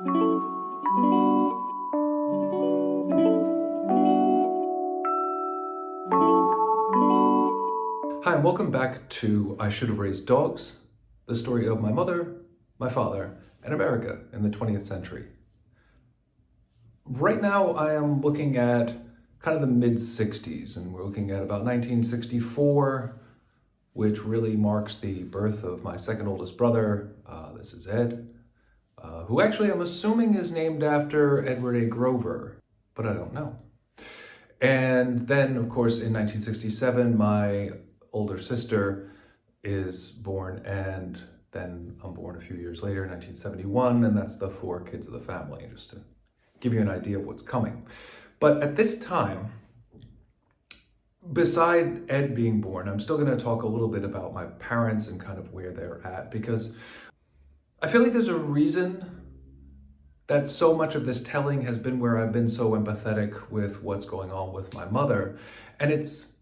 Hi, and welcome back to I Should Have Raised Dogs, the story of my mother, my father, and America in the 20th century. Right now, I am looking at kind of the mid-60s, and we're looking at about 1964, which really marks the birth of my second oldest brother. This is Ed, who actually I'm assuming is named after Edward A. Grover, but I don't know. And then, of course, in 1967, my older sister is born, and then I'm born a few years later, 1971, and that's the 4 kids of the family, just to give you an idea of what's coming. But at this time, beside Ed being born, I'm still going to talk a little bit about my parents and kind of where they're at, because I feel like there's a reason that so much of this telling has been where I've been so empathetic with what's going on with my mother. And it's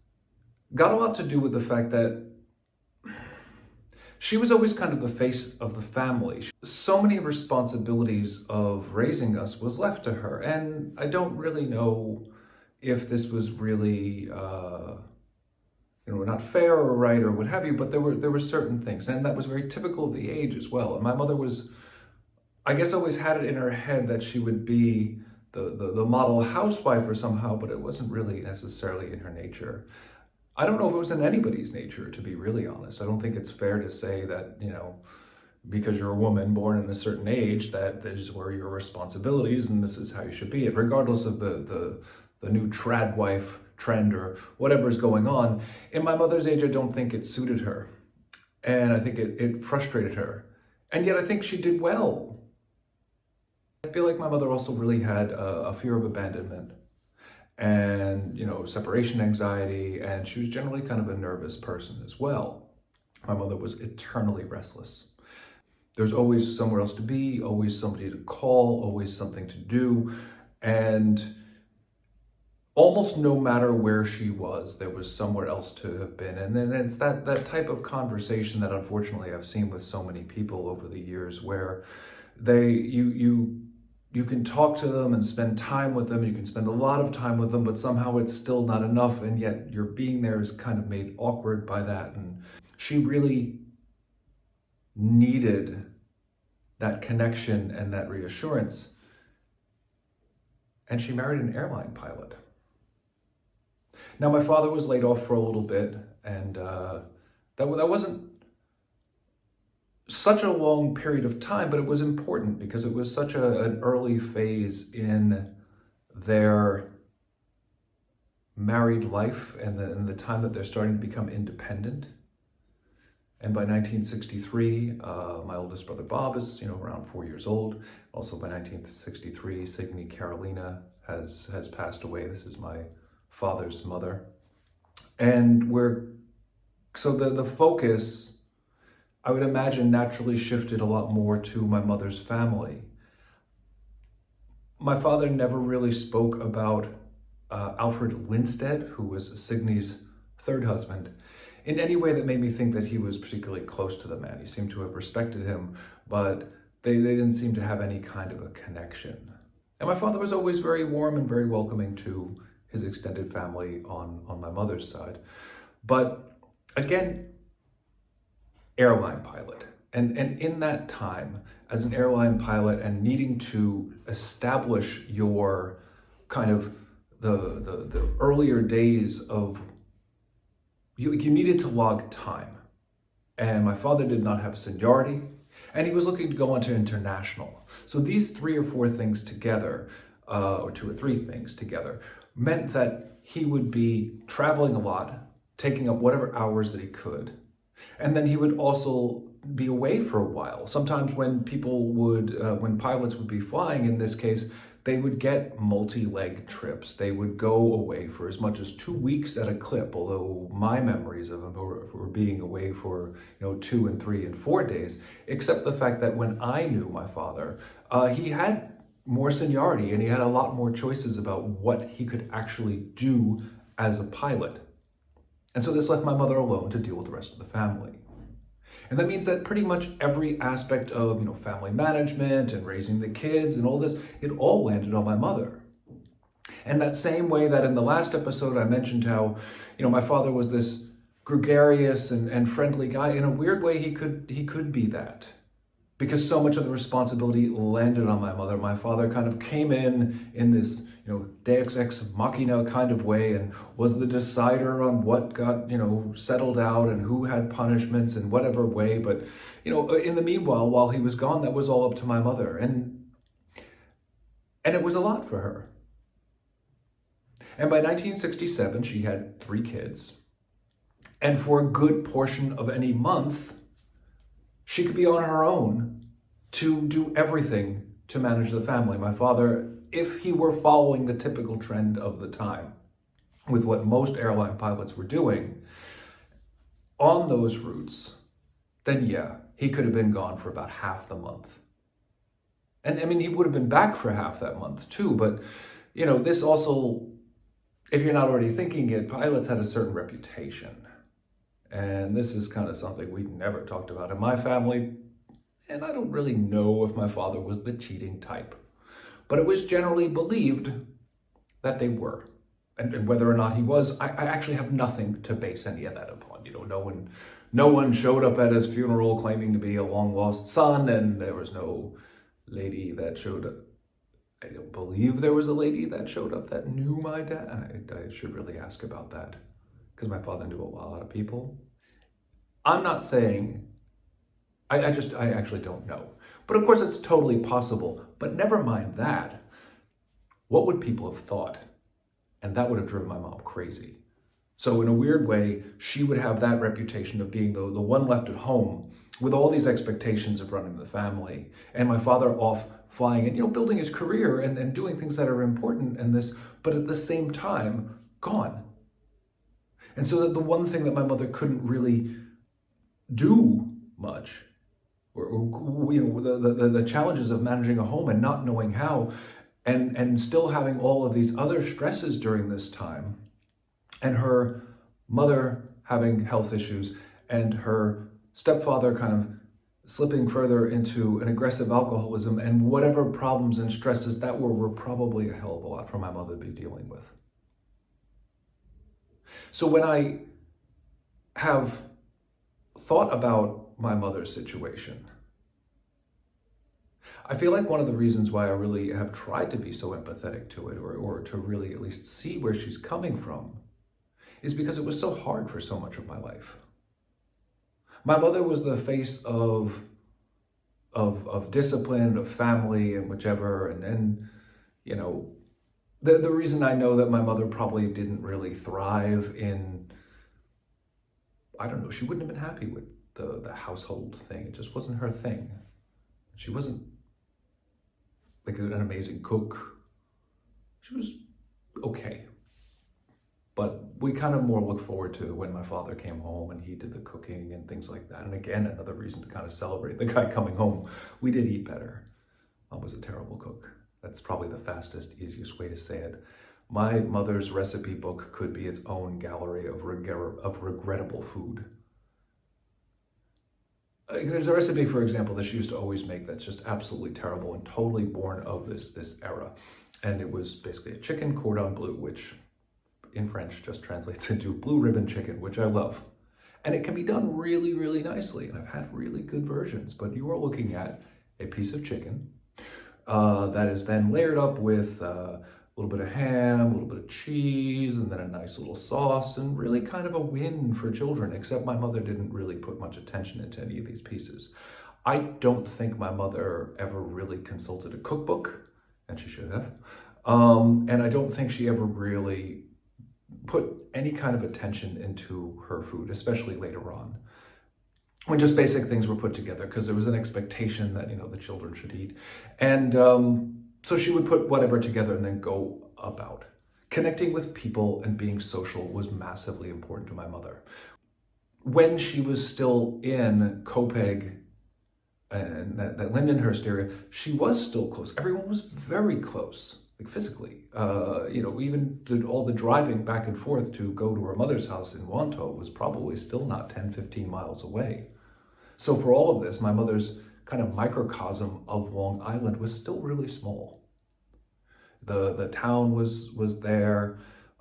got a lot to do with the fact that she was always kind of the face of the family. So many responsibilities of raising us was left to her. And I don't really know if this was really, not fair or right or what have you, but there were certain things. And that was very typical of the age as well. And my mother was, I guess, always had it in her head that she would be the model housewife or somehow, but it wasn't really necessarily in her nature. I don't know if it was in anybody's nature, to be really honest. I don't think it's fair to say that, because you're a woman born in a certain age, that these were your responsibilities and this is how you should be. Regardless of the new trad wife trend or whatever's going on, in my mother's age, I don't think it suited her. And I think it frustrated her. And yet I think she did well. I feel like my mother also really had a fear of abandonment and, separation anxiety, and she was generally kind of a nervous person as well. My mother was eternally restless. There's always somewhere else to be, always somebody to call, always something to do, and almost no matter where she was, there was somewhere else to have been. And then it's that type of conversation that unfortunately I've seen with so many people over the years, where you can talk to them and spend time with them, you can spend a lot of time with them, but somehow it's still not enough, and yet your being there is kind of made awkward by that. And she really needed that connection and that reassurance. And she married an airline pilot. Now, my father was laid off for a little bit, and that wasn't such a long period of time, but it was important because it was such an early phase in their married life and the time that they're starting to become independent. And by 1963, my oldest brother Bob is around 4 years old. Also by 1963, Signe Carolina has passed away. This is my father's mother. And so the focus, I would imagine, naturally shifted a lot more to my mother's family. My father never really spoke about Alfred Linstead, who was Signe's third husband, in any way that made me think that he was particularly close to the man. He seemed to have respected him, but they didn't seem to have any kind of a connection. And my father was always very warm and very welcoming to his extended family on my mother's side. But again, airline pilot. And in that time, as an airline pilot and needing to establish your kind of the earlier days of, you needed to log time. And my father did not have seniority, and he was looking to go on to international. So these 3 or 4 things together, or 2 or 3 things together, meant that he would be traveling a lot, taking up whatever hours that he could. And then he would also be away for a while. Sometimes when when pilots would be flying, in this case, they would get multi-leg trips. They would go away for as much as 2 weeks at a clip, although my memories of him were being away for 2 and 3 and 4 days, except the fact that when I knew my father, he had more seniority and he had a lot more choices about what he could actually do as a pilot. And so this left my mother alone to deal with the rest of the family. And that means that pretty much every aspect of, family management and raising the kids and all this, it all landed on my mother. And that same way that in the last episode I mentioned how, my father was this gregarious and friendly guy. In a weird way, he could be that. Because so much of the responsibility landed on my mother. My father kind of came in this, deus ex machina kind of way and was the decider on what got, settled out and who had punishments in whatever way. But, in the meanwhile, while he was gone, that was all up to my mother. And it was a lot for her. And by 1967, she had 3 kids. And for a good portion of any month, she could be on her own to do everything to manage the family. My father, if he were following the typical trend of the time, with what most airline pilots were doing, on those routes, then yeah, he could have been gone for about half the month. And he would have been back for half that month too, but this also, if you're not already thinking it, pilots had a certain reputation. And this is kind of something we never talked about in my family. And I don't really know if my father was the cheating type. But it was generally believed that they were. And whether or not he was, I actually have nothing to base any of that upon. No one showed up at his funeral claiming to be a long-lost son, and there was no lady that showed up. I don't believe there was a lady that showed up that knew my dad. I should really ask about that, because my father knew a lot of people. I'm not saying, I actually don't know. But of course it's totally possible. But never mind that. What would people have thought? And that would have driven my mom crazy. So in a weird way, she would have that reputation of being the one left at home with all these expectations of running the family. And my father off flying and, building his career and doing things that are important in this, but at the same time, gone. And so that the one thing that my mother couldn't really do much, or the challenges of managing a home and not knowing how, and still having all of these other stresses during this time, and her mother having health issues, and her stepfather kind of slipping further into an aggressive alcoholism, and whatever problems and stresses that were probably a hell of a lot for my mother to be dealing with. So when I have thought about my mother's situation, I feel like one of the reasons why I really have tried to be so empathetic to it, or to really at least see where she's coming from, is because it was so hard for so much of my life. My mother was the face of discipline, of family, and whichever, and the reason I know that my mother probably didn't really thrive in, I don't know, she wouldn't have been happy with the household thing. It just wasn't her thing. She wasn't like an amazing cook. She was okay. But we kind of more look forward to when my father came home and he did the cooking and things like that. And again, another reason to kind of celebrate the guy coming home. We did eat better. Mom was a terrible cook. That's probably the fastest, easiest way to say it. My mother's recipe book could be its own gallery of regrettable food. There's a recipe, for example, that she used to always make that's just absolutely terrible and totally born of this era. And it was basically a chicken cordon bleu, which in French just translates into blue ribbon chicken, which I love. And it can be done really, really nicely. And I've had really good versions, but you are looking at a piece of chicken that is then layered up with a little bit of ham, a little bit of cheese, and then a nice little sauce, and really kind of a win for children, except my mother didn't really put much attention into any of these pieces. I don't think my mother ever really consulted a cookbook, and she should have. And I don't think she ever really put any kind of attention into her food, especially later on, when just basic things were put together, because there was an expectation that, the children should eat. And so she would put whatever together and then go about. Connecting with people and being social was massively important to my mother. When she was still in Copiague and that Lindenhurst area, she was still close. Everyone was very close, like physically. Even did all the driving back and forth to go to her mother's house in Wantagh was probably still not 10, 15 miles away. So for all of this, my mother's kind of microcosm of Long Island was still really small. The town was there.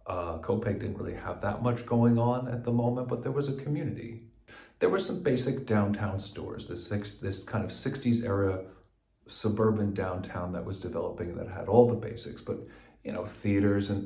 Copiague didn't really have that much going on at the moment, but there was a community. There were some basic downtown stores, this kind of 60s era suburban downtown that was developing that had all the basics, but theaters and